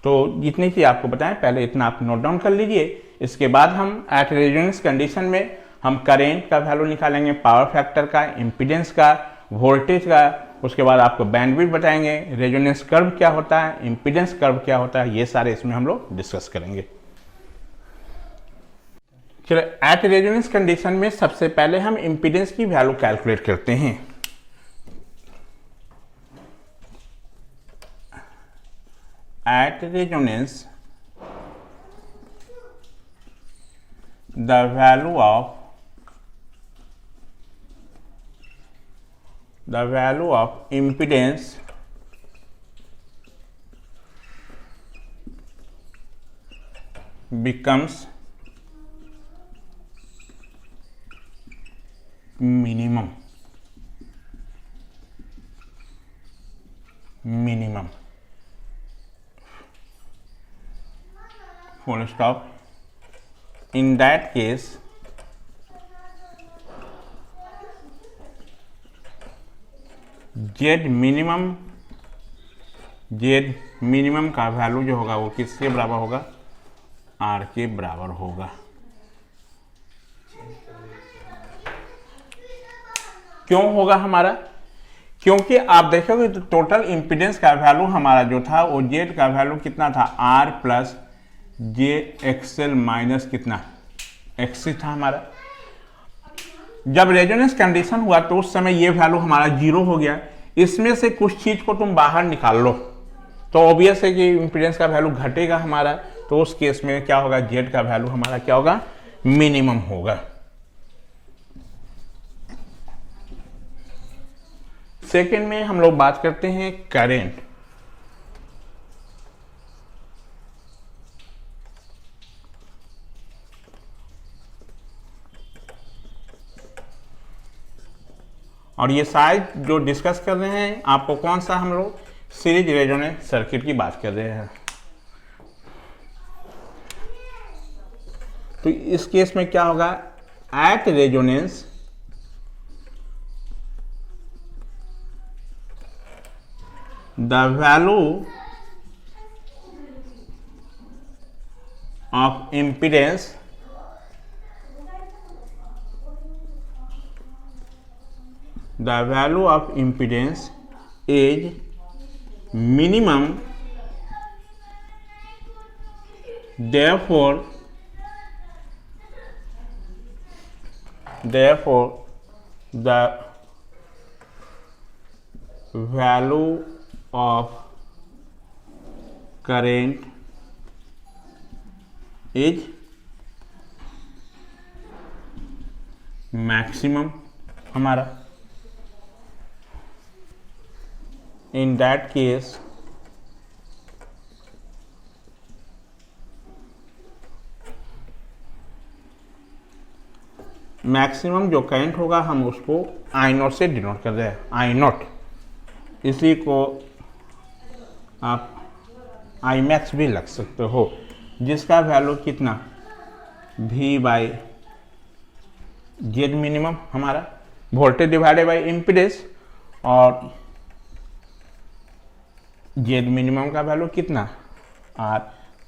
तो जितनी चीज आपको बताएं पहले इतना आप नोट डाउन कर लीजिए। इसके बाद हम एट रेजोनेंस कंडीशन में हम करंट का वैल्यू निकालेंगे, पावर फैक्टर का, इम्पीडेंस का, वोल्टेज का। उसके बाद आपको बैंडविड्थ बताएंगे, रेजोनेंस कर्व क्या होता है, इम्पीडेंस कर्व क्या होता है, ये सारे इसमें हम लोग डिस्कस करेंगे। चलो, एट रेजोनेंस कंडीशन में सबसे पहले हम इम्पीडेंस की वैल्यू कैलकुलेट करते हैं। At resonance, the value of impedance becomes minimum. Full stop. in that case z minimum का वैल्यू जो होगा वो किसके बराबर होगा, r के बराबर होगा। क्यों होगा हमारा, क्योंकि आप देखोगे तो टोटल इंपीडेंस का वैल्यू हमारा जो था वो z का वैल्यू कितना था, r plus J X L minus कितना एक्सी था हमारा। जब रेजोनेंस कंडीशन हुआ तो उस समय ये वैल्यू हमारा 0 हो गया। इसमें से कुछ चीज को तुम बाहर निकाल लो तो ऑब्वियस है कि इंपीडेंस का वैल्यू घटेगा हमारा, तो उस केस में क्या होगा, z का वैल्यू हमारा क्या होगा, मिनिमम होगा। सेकेंड में हम लोग बात करते हैं करेंट। और ये शायद जो डिस्कस कर रहे हैं आपको कौन सा, हम लोग सीरीज रेजोनेंस सर्किट की बात कर रहे हैं। तो इस केस में क्या होगा, at resonance the value of impedance is minimum, therefore the value of current is maximum हमारा। In that case मैक्सिमम जो करंट होगा हम उसको आई नॉट से डिनोट कर रहे हैं, आई नॉट, इसी को आप आई मैक्स भी लग सकते हो, जिसका वैल्यू कितना, V बाई जेड मिनिमम हमारा, वोल्टेज डिवाइडेड बाई इम्पीडेंस, और जेड मिनिमम का वैल्यू कितना, R,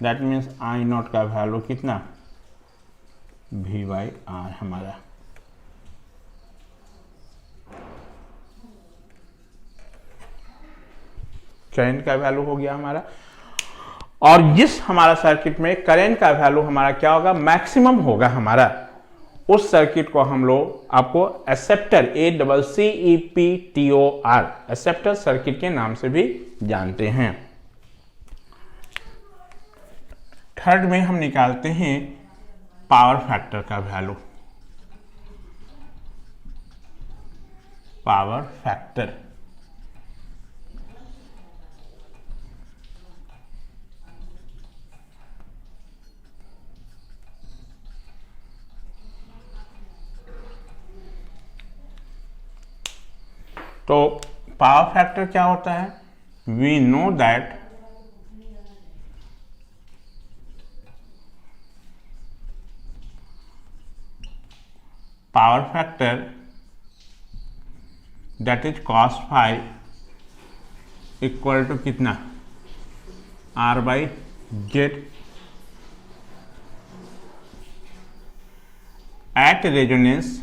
that means I not का वैल्यू कितना, V बाई R हमारा। करंट का वैल्यू हो गया हमारा। और जिस हमारा सर्किट में करंट का वैल्यू हमारा क्या होगा, मैक्सिमम होगा हमारा, उस सर्किट को हम लोग आपको एक्सेप्टर, ACCEPTOR एक्सेप्टर सर्किट के नाम से भी जानते हैं। थर्ड में हम निकालते हैं पावर फैक्टर का वैल्यू, पावर फैक्टर। तो पावर फैक्टर क्या होता है, we know that power factor that is cos phi equal to कितना, R by Z. At resonance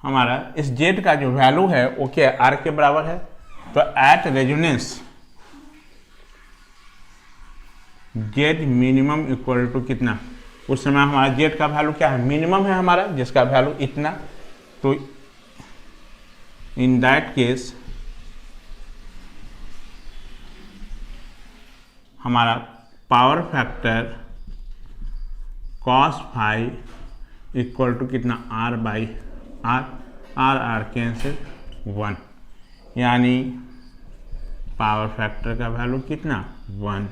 हमारा इस जेड का जो वैल्यू है वो क्या है, R के बराबर है। तो at resonance Z minimum equal to कितना, उस समय हमारा जेड का वैल्यू क्या है, मिनिमम है हमारा, जिसका वैल्यू इतना। तो इन दैट केस हमारा power factor cos phi equal to कितना, R बाई आर कैंसिल 1, यानी पावर फैक्टर का वैल्यू कितना, 1।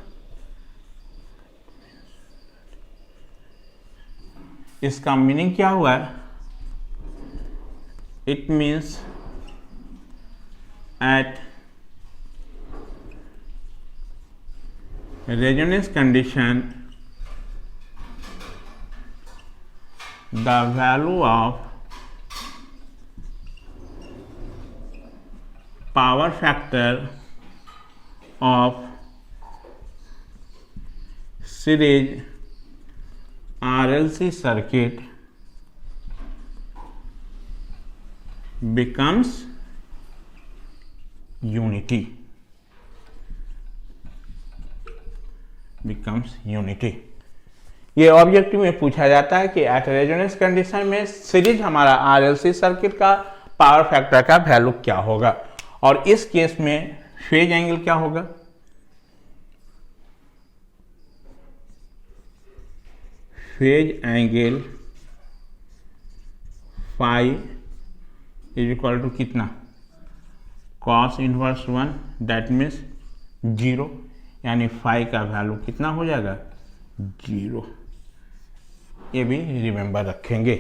इसका मीनिंग क्या हुआ है, it means at resonance condition, the value of power factor of series RLC circuit becomes unity. ये ऑब्जेक्टिव में पूछा जाता है कि एट रेजोनेंस कंडीशन में सीरीज हमारा आरएलसी सर्किट का पावर फैक्टर का वैल्यू क्या होगा, और इस केस में फेज एंगल क्या होगा। Phase angle phi is equal to कितना, कॉस इनवर्स 1, दैट मीन्स 0, यानी फाई का वैल्यू कितना हो जाएगा, 0। ये भी रिमेंबर रखेंगे।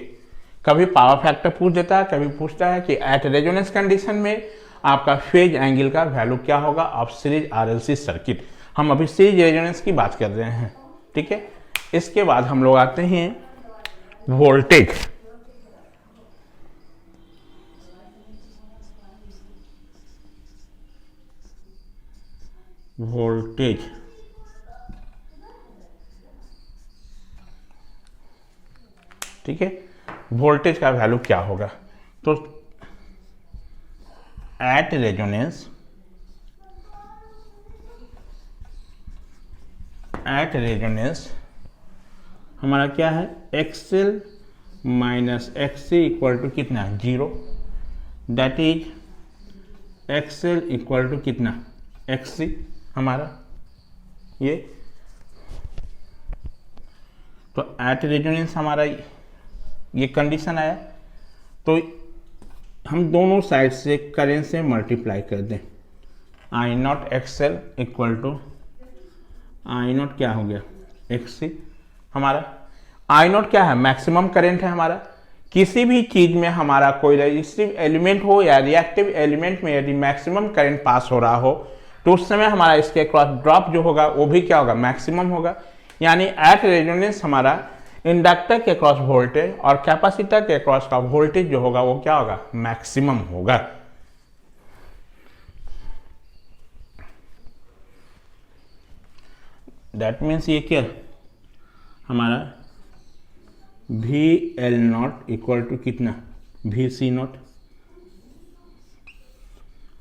कभी पावर फैक्टर पूछ देता है, कभी पूछता है कि एट रेजोनेंस कंडीशन में आपका फेज एंगल का वैल्यू क्या होगा ऑफ सीरीज आरएलसी सर्किट। हम अभी सीरीज रेजोनेंस की बात कर रहे हैं, ठीक है। इसके बाद हम लोग आते हैं वोल्टेज। ठीक है, वोल्टेज का वैल्यू क्या होगा। तो एट रेजोनेंस हमारा क्या है, X L minus X C equal to कितना, 0, that is X L equal to कितना, एक्ससी हमारा ये। तो एट रेजोनेंस हमारा ये कंडीशन आया, तो हम दोनों साइड से करेंट से मल्टीप्लाई कर दें। I naught XL equal to I naught क्या हो गया, एक्ससी हमारा। आई नॉट क्या है, मैक्सिमम करंट है हमारा। किसी भी चीज में हमारा कोई रेजिस्टिव एलिमेंट हो या रिएक्टिव एलिमेंट में यदि मैक्सिमम करंट पास हो रहा हो तो उस समय हमारा इसके क्रॉस ड्रॉप जो होगा वो भी क्या होगा, मैक्सिमम होगा। यानी एट रेजोनेंस हमारा इंडक्टर के क्रॉस वोल्टेज और कैपेसिटर के क्रॉस का वोल्टेज जो होगा वो क्या होगा, मैक्सिमम होगा। दैट मीन्स ये क्या हमारा V L naught equal to कितना, V C naught.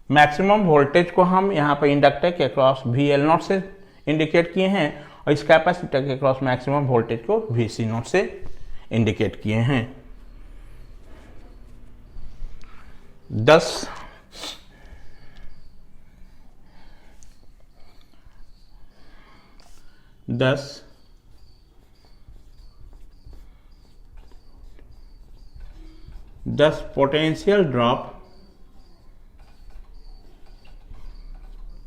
Maximum voltage को हम यहाँ पर इंडक्टर के क्रॉस वी एल नॉट से इंडिकेट किए हैं और इस कैपेसिटर के क्रॉस मैक्सिमम वोल्टेज को वी सी नॉट से इंडिकेट किए हैं। 10 potential drop,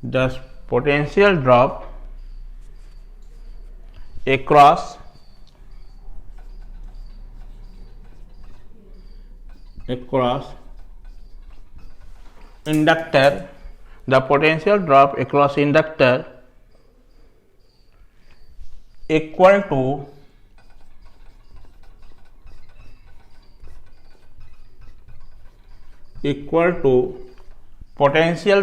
10 potential drop across inductor, the potential drop across inductor equal to potential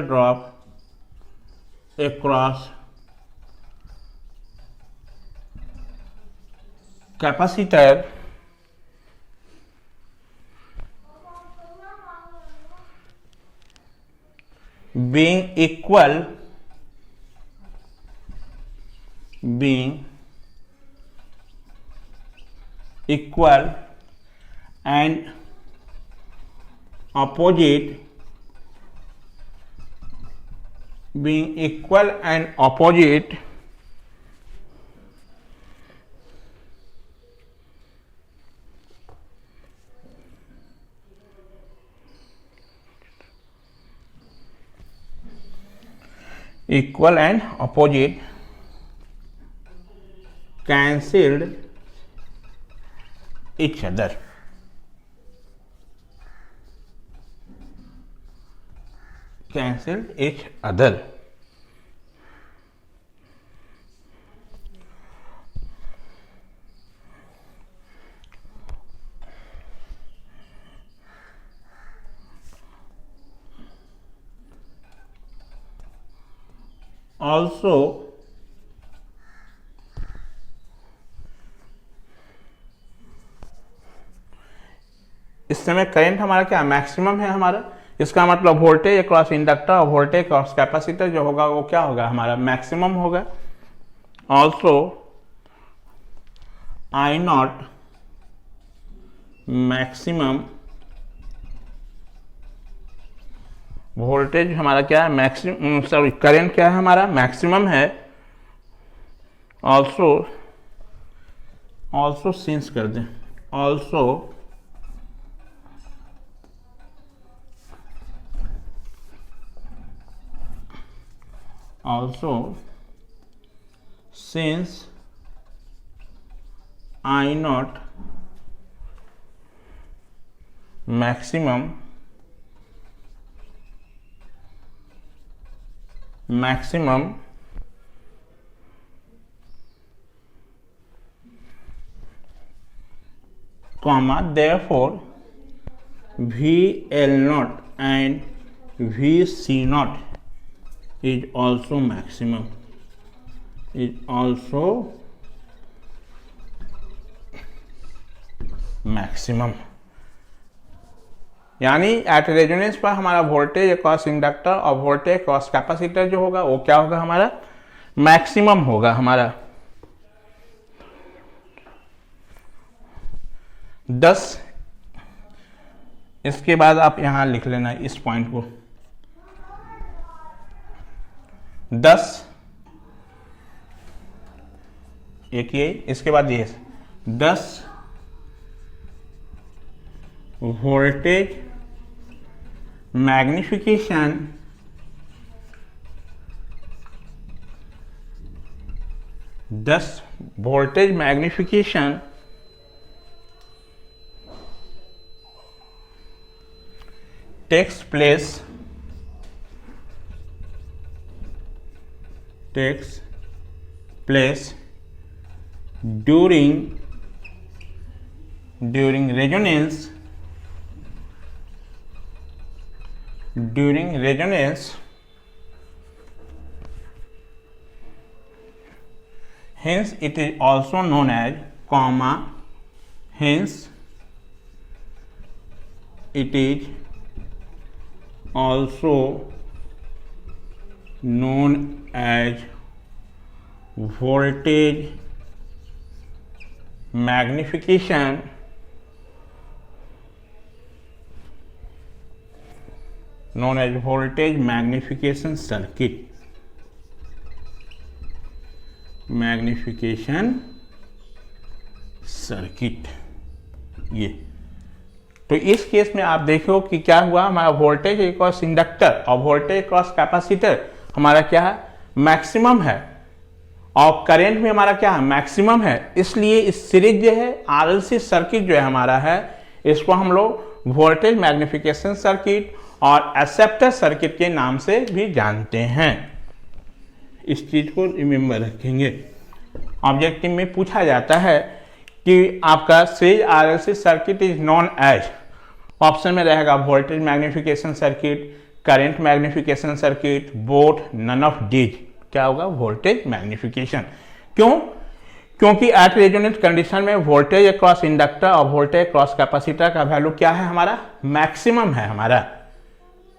drop across capacitor being equal and opposite, being equal and opposite cancelled each other. cancel each other. Also, इस समय current हमारा क्या maximum है हमारा, इसका मतलब voltage across inductor और voltage across capacitor जो होगा वो क्या होगा हमारा मैक्सिमम होगा. Also I not maximum, voltage हमारा क्या है मैक्सिमम, सॉरी करंट क्या है हमारा मैक्सिमम है. ऑल्सो सिंस कर दें, also since I naught maximum comma therefore VL naught and VC naught is also maximum, is also maximum. यानी एट रेजोनेंस पर हमारा वोल्टेज अक्रॉस इंडक्टर और वोल्टेज अक्रॉस कैपेसिटर जो होगा वो क्या होगा हमारा मैक्सिमम होगा हमारा. 10 इसके बाद आप यहां लिख लेना इस पॉइंट को. 10 एक ये, इसके बाद ये 10 voltage magnification takes place during resonance hence it is also known as hence it is also known as voltage magnification circuit. ये तो इस केस में आप देखो कि क्या हुआ हमारा वोल्टेज अक्रॉस इंडक्टर और वोल्टेज अक्रॉस कैपेसिटर हमारा क्या है मैक्सिमम है और करंट में हमारा क्या है मैक्सिमम है. इसलिए इस सीरीज जो है आरएलसी सर्किट जो है हमारा है इसको हम लोग वोल्टेज मैग्निफिकेशन सर्किट और एक्सेप्टर सर्किट के नाम से भी जानते हैं. इस चीज को रिमेंबर रखेंगे. ऑब्जेक्टिव में पूछा जाता है कि आपका series RLC circuit is known as, option में रहेगा voltage magnification circuit, current magnification circuit, both, none of these. क्या होगा वोल्टेज मैग्निफिकेशन. क्यों? क्योंकि एट रेजोनेंस कंडीशन में वोल्टेज अक्रॉस इंडक्टर और वोल्टेज अक्रॉस कैपेसिटर का वैल्यू क्या है हमारा मैक्सिमम है हमारा.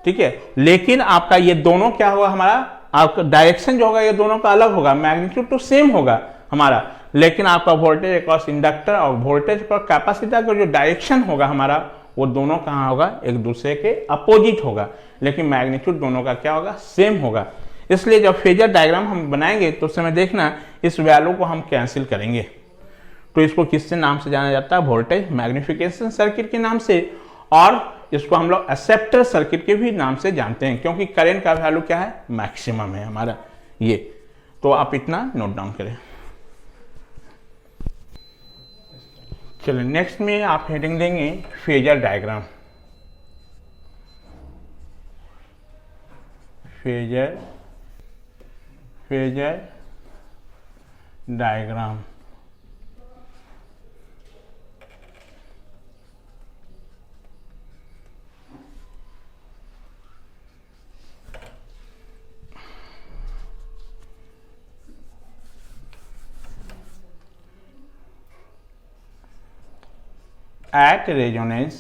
ठीक है, लेकिन आपका ये दोनों क्या होगा हमारा आपका डायरेक्शन जो होगा ये दोनों का अलग होगा, मैग्नीट्यूड तो सेम होगा हमारा, लेकिन आपका वोल्टेज अक्रॉस इंडक्टर और वोल्टेज अक्रॉस कैपेसिटर का जो डायरेक्शन होगा हमारा वो दोनों कहाँ होगा एक दूसरे के अपोजिट होगा, लेकिन मैग्नीट्यूड दोनों का क्या होगा सेम होगा. इसलिए जब फेजर डायग्राम हम बनाएंगे तो उस समय देखना इस वैल्यू को हम कैंसिल करेंगे. तो इसको किससे नाम से जाना जाता है वोल्टेज मैग्निफिकेशन सर्किट के नाम से, और इसको हम लोग एक्सेप्टर सर्किट के भी नाम से जानते हैं क्योंकि करंट का वैल्यू क्या है मैक्सिमम है हमारा. ये तो आप इतना नोट डाउन करें. चलिए नेक्स्ट में आप हेडिंग देंगे phasor diagram. Phasor diagram. At resonance,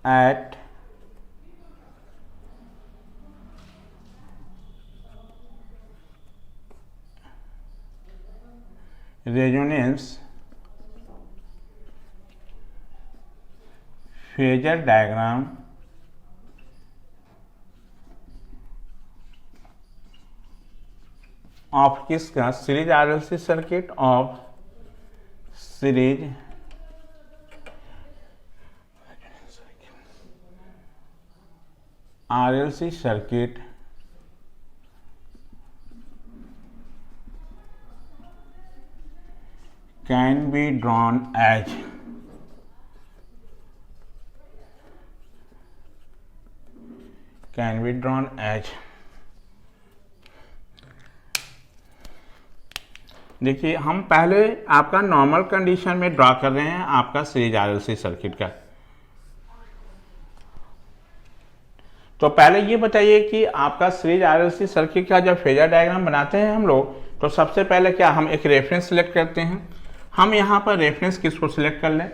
at resonance phasor diagram of किसका, series RLC circuit of series RLC circuit can be drawn as देखिए हम पहले आपका नॉर्मल कंडीशन में ड्रा कर रहे हैं आपका सीरीज आरएलसी सर्किट का। तो पहले ये बताइए कि आपका सीरीज आरएलसी सर्किट का जब फेजर डायग्राम बनाते हैं हम लोग, तो सबसे पहले क्या हम एक रेफरेंस सिलेक्ट करते हैं। हम यहाँ पर रेफरेंस किसको सिलेक्ट कर लें,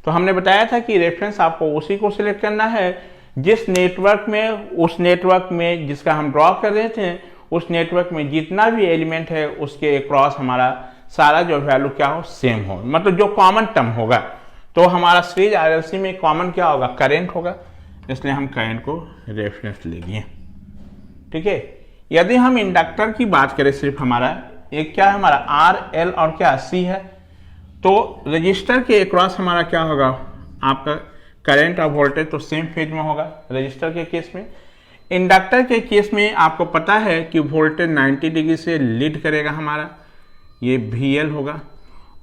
तो हमने बताया था कि रेफरेंस आपको उसी को सिलेक्ट करना है जिस नेटवर्क में, उस नेटवर्क में जिसका हम ड्रॉ कर रहे थे, उस नेटवर्क में जितना भी एलिमेंट है उसके अक्रॉस हमारा सारा जो वैल्यू क्या हो, सेम हो, मतलब जो कॉमन टर्म होगा। तो हमारा सीरीज आरएलसी में कॉमन क्या होगा, करंट होगा, इसलिए हम करंट को रेफरेंस ले लिए। ठीक है। यदि हम इंडक्टर की बात करें, सिर्फ हमारा एक क्या है, हमारा आर एल और क्या सी है, तो रजिस्टर के अक्रॉस हमारा क्या होगा, आपका करंट और वोल्टेज तो सेम फेज में होगा रजिस्टर के केस में। इंडक्टर के केस में आपको पता है कि वोल्टेज 90 डिग्री से लीड करेगा हमारा, ये VL होगा,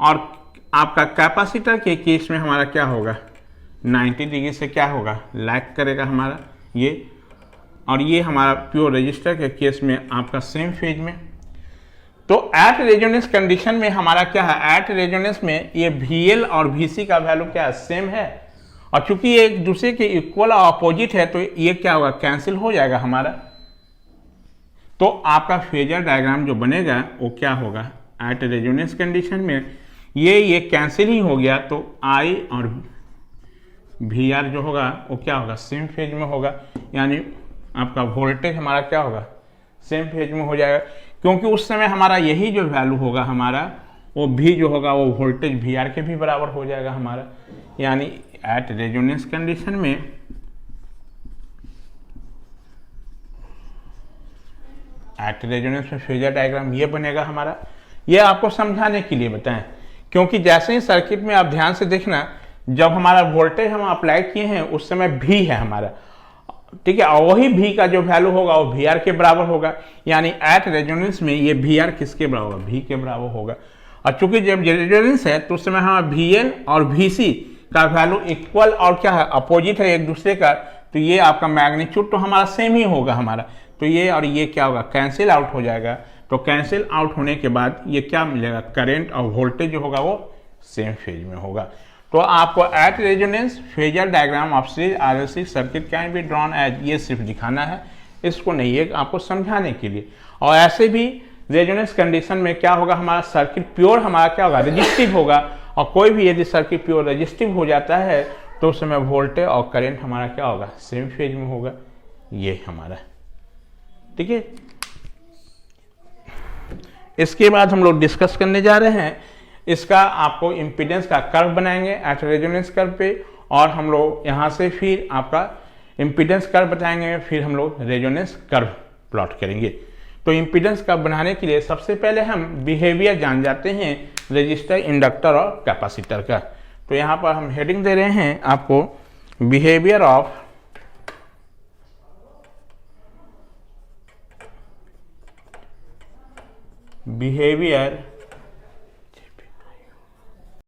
और आपका कैपेसिटर के केस में हमारा क्या होगा, 90 डिग्री से क्या होगा, लैग करेगा हमारा ये, और ये हमारा प्योर रजिस्टर के केस में आपका सेम फेज में। तो एट रेजोनेंस कंडीशन में हमारा क्या है, एट रेजोनेंस में ये VL और VC का वैल्यू क्या है, सेम है, और चूंकि ये एक दूसरे के इक्वल और अपोजिट है तो ये क्या होगा, कैंसिल हो जाएगा हमारा। तो आपका फेजर डायग्राम जो बनेगा वो क्या होगा, एट रेजोनेंस कंडीशन में ये कैंसिल ही हो गया, तो I और VR जो होगा वो क्या होगा, सेम फेज में होगा, यानी आपका वोल्टेज हमारा क्या होगा, सेम फेज में हो जाएगा, क्योंकि उस समय हमारा यही जो वैल्यू होगा हमारा, वो भी जो होगा वो वोल्टेज VR के भी बराबर हो जाएगा हमारा। यानी एट रेजोनेंस कंडीशन में एट रेजोनेंस में फेजर डायग्राम ये बनेगा हमारा। ये आपको समझाने के लिए बताएं, क्योंकि जैसे ही सर्किट में आप ध्यान से देखना, जब हमारा वोल्टेज हम अप्लाई किए हैं उस समय भी है हमारा, ठीक है, और वही भी का जो वैल्यू होगा वो VR के बराबर होगा, यानी एट रेजोनेंस में ये VR किसके बराबर होगा, V के बराबर होगा। और चूंकि जब रेजोनेंस है तो उस समय हमारा VL और VC का वैल्यू इक्वल और क्या है, अपोजिट है एक दूसरे का, तो ये आपका मैग्नीट्यूड तो हमारा सेम ही होगा हमारा, तो ये और ये क्या होगा, कैंसिल आउट हो जाएगा। तो कैंसिल आउट होने के बाद ये क्या मिलेगा, करंट और वोल्टेज जो होगा वो सेम फेज में होगा। तो आपको at resonance phasor diagram of series RLC circuit can be drawn as, ये सिर्फ दिखाना है, इसको नहीं, है आपको समझाने के लिए। और ऐसे भी रेजोनेंस कंडीशन में क्या होगा, हमारा सर्किट प्योर हमारा क्या होगा, रेजिस्टिव होगा, और कोई भी यदि सर्किट प्योर रेजिस्टिव हो जाता है तो उस समय वोल्टेज और करंट हमारा क्या होगा, सेम फेज में होगा, ये हमारा। ठीक है। इसके बाद हम लोग डिस्कस करने जा रहे हैं, इसका आपको इम्पीडेंस का कर्व बनाएंगे एट रेजोनेंस कर्व पे, और हम लोग यहाँ से फिर आपका इम्पीडेंस कर्व बताएंगे, फिर हम लोग रेजोनेंस कर्व प्लॉट करेंगे। तो इम्पीडेंस कर्व बनाने के लिए सबसे पहले हम बिहेवियर जान जाते हैं रेजिस्टर, इंडक्टर और कैपेसिटर का। तो यहाँ पर हम हेडिंग दे रहे हैं आपको, बिहेवियर ऑफ बिहेवियर